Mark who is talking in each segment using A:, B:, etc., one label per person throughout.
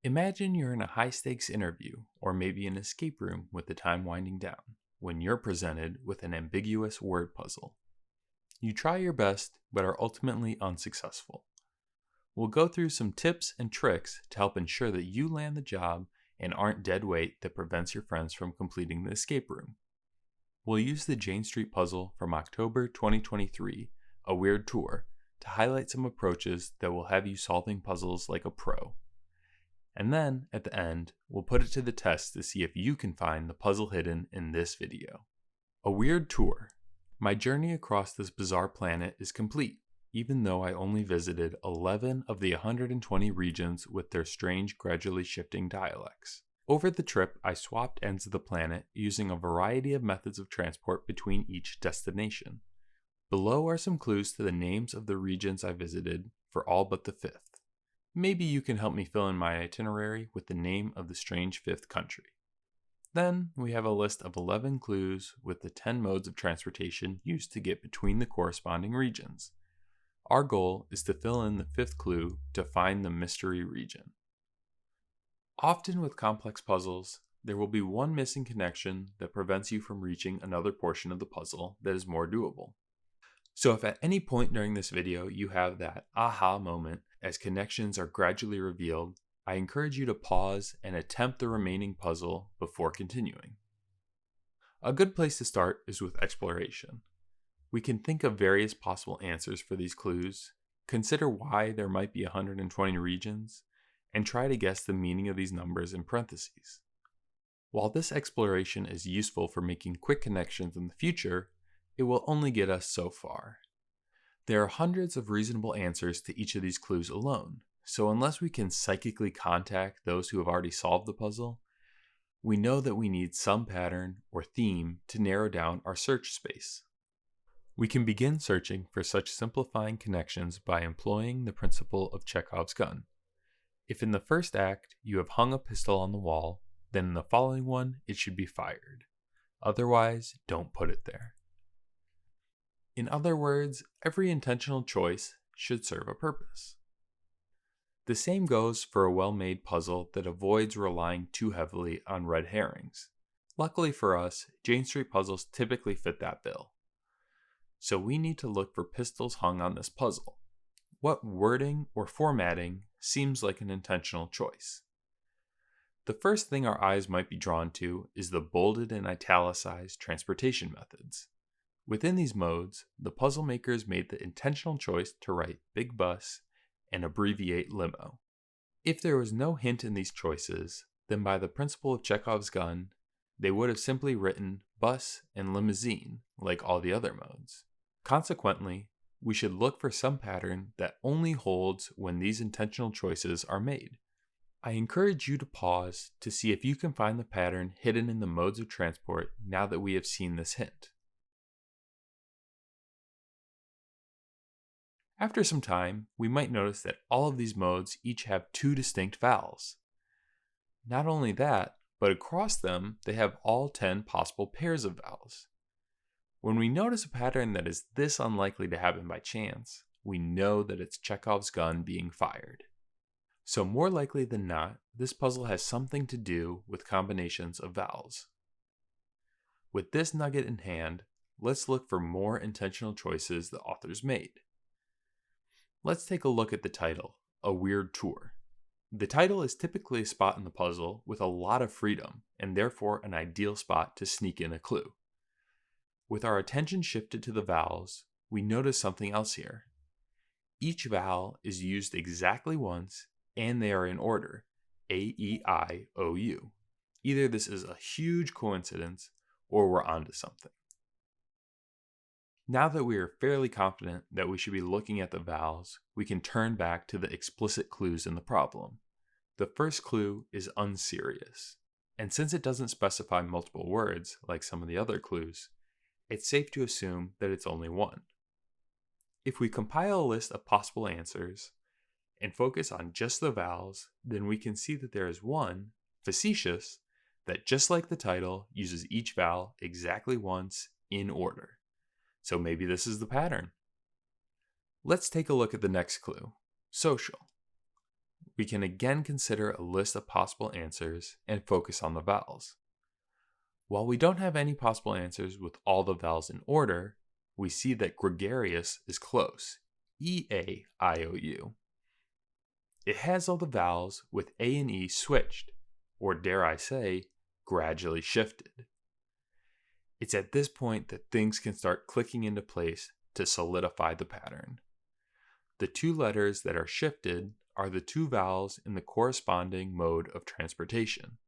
A: Imagine you're in a high-stakes interview, or maybe an escape room with the time winding down, when you're presented with an ambiguous word puzzle. You try your best, but are ultimately unsuccessful. We'll go through some tips and tricks to help ensure that you land the job and aren't dead weight that prevents your friends from completing the escape room. We'll use the Jane Street Puzzle from October 2023, A Weird Tour, to highlight some approaches that will have you solving puzzles like a pro. And then, at the end, we'll put it to the test to see if you can find the puzzle hidden in this video. A Weird Tour. My journey across this bizarre planet is complete, even though I only visited 11 of the 120 regions with their strange, gradually shifting dialects. Over the trip, I swapped ends of the planet using a variety of methods of transport between each destination. Below are some clues to the names of the regions I visited for all but the fifth. Maybe you can help me fill in my itinerary with the name of the strange fifth country. Then we have a list of 11 clues with the 10 modes of transportation used to get between the corresponding regions. Our goal is to fill in the fifth clue to find the mystery region. Often with complex puzzles, there will be one missing connection that prevents you from reaching another portion of the puzzle that is more doable. So if at any point during this video you have that aha moment as connections are gradually revealed, I encourage you to pause and attempt the remaining puzzle before continuing. A good place to start is with exploration. We can think of various possible answers for these clues, consider why there might be 120 regions, and try to guess the meaning of these numbers in parentheses. While this exploration is useful for making quick connections in the future, it will only get us so far. There are hundreds of reasonable answers to each of these clues alone, so unless we can psychically contact those who have already solved the puzzle, we know that we need some pattern or theme to narrow down our search space. We can begin searching for such simplifying connections by employing the principle of Chekhov's gun. If in the first act you have hung a pistol on the wall, then in the following one it should be fired. Otherwise, don't put it there. In other words, every intentional choice should serve a purpose. The same goes for a well-made puzzle that avoids relying too heavily on red herrings. Luckily for us, Jane Street puzzles typically fit that bill. So we need to look for pistols hung on this puzzle. What wording or formatting seems like an intentional choice? The first thing our eyes might be drawn to is the bolded and italicized transportation methods. Within these modes, the puzzle makers made the intentional choice to write big bus and abbreviate limo. If there was no hint in these choices, then by the principle of Chekhov's gun, they would have simply written bus and limousine like all the other modes. Consequently, we should look for some pattern that only holds when these intentional choices are made. I encourage you to pause to see if you can find the pattern hidden in the modes of transport now that we have seen this hint. After some time, we might notice that all of these modes each have two distinct vowels. Not only that, but across them, they have all 10 possible pairs of vowels. When we notice a pattern that is this unlikely to happen by chance, we know that it's Chekhov's gun being fired. So more likely than not, this puzzle has something to do with combinations of vowels. With this nugget in hand, let's look for more intentional choices the authors made. Let's take a look at the title, A Weird Tour. The title is typically a spot in the puzzle with a lot of freedom, and therefore an ideal spot to sneak in a clue. With our attention shifted to the vowels, we notice something else here. Each vowel is used exactly once, and they are in order, A, E, I, O, U. Either this is a huge coincidence, or we're onto something. Now that we are fairly confident that we should be looking at the vowels, we can turn back to the explicit clues in the problem. The first clue is unserious, and since it doesn't specify multiple words like some of the other clues, it's safe to assume that it's only one. If we compile a list of possible answers and focus on just the vowels, then we can see that there is one, facetious, that just like the title uses each vowel exactly once in order. So maybe this is the pattern. Let's take a look at the next clue, social. we can again consider a list of possible answers and focus on the vowels. While we don't have any possible answers with all the vowels in order, we see that gregarious is close, E-A-I-O-U. It has all the vowels with A and E switched, or dare I say, gradually shifted. It's at this point that things can start clicking into place to solidify the pattern. The two letters that are shifted are the two vowels in the corresponding mode of transportation.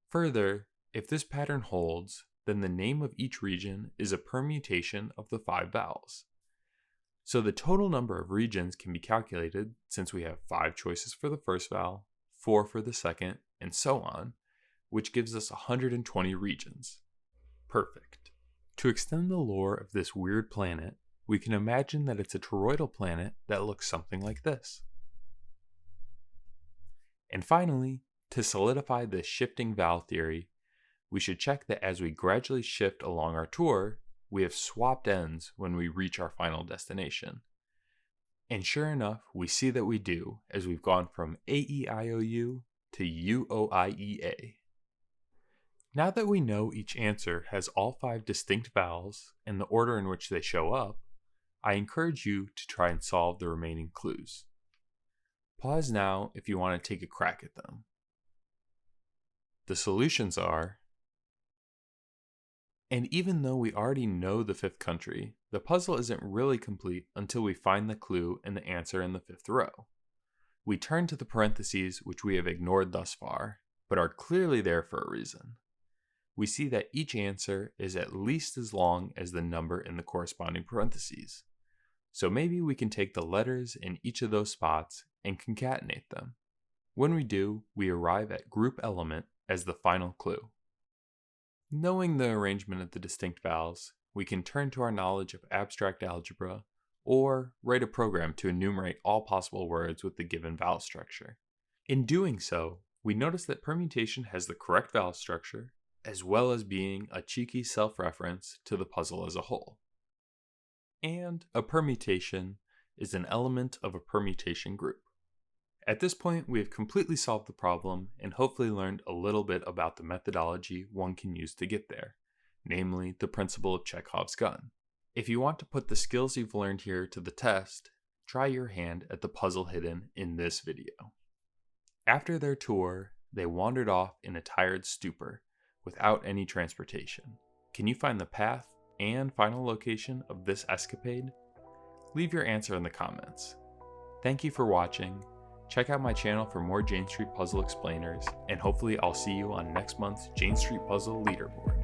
A: Further, if this pattern holds, then the name of each region is a permutation of the 5 vowels. So the total number of regions can be calculated since we have 5 choices for the first vowel, 4 for the second, and so on, which gives us 120 regions. Perfect. To extend the lore of this weird planet, we can imagine that it's a toroidal planet that looks something like this. And finally, to solidify this shifting vowel theory, we should check that as we gradually shift along our tour, we have swapped ends when we reach our final destination. And sure enough, we see that we do, as we've gone from A-E-I-O-U to U-O-I-E-A. Now that we know each answer has all 5 distinct vowels and the order in which they show up, I encourage you to try and solve the remaining clues. Pause now if you want to take a crack at them. The solutions are: and even though we already know the 5th country, the puzzle isn't really complete until we find the clue and the answer in the 5th row. We turn to the parentheses which we have ignored thus far, but are clearly there for a reason. We see that each answer is at least as long as the number in the corresponding parentheses. So maybe we can take the letters in each of those spots and concatenate them. When we do, we arrive at group element as the final clue. Knowing the arrangement of the distinct vowels, we can turn to our knowledge of abstract algebra or write a program to enumerate all possible words with the given vowel structure. In doing so, we notice that permutation has the correct vowel structure, as well as being a cheeky self-reference to the puzzle as a whole. And a permutation is an element of a permutation group. At this point, we have completely solved the problem and hopefully learned a little bit about the methodology one can use to get there, namely the principle of Chekhov's gun. If you want to put the skills you've learned here to the test, try your hand at the puzzle hidden in this video. After their tour, they wandered off in a tired stupor without any transportation. Can you find the path and final location of this escapade? Leave your answer in the comments. Thank you for watching. Check out my channel for more Jane Street Puzzle explainers, and hopefully I'll see you on next month's Jane Street Puzzle leaderboard.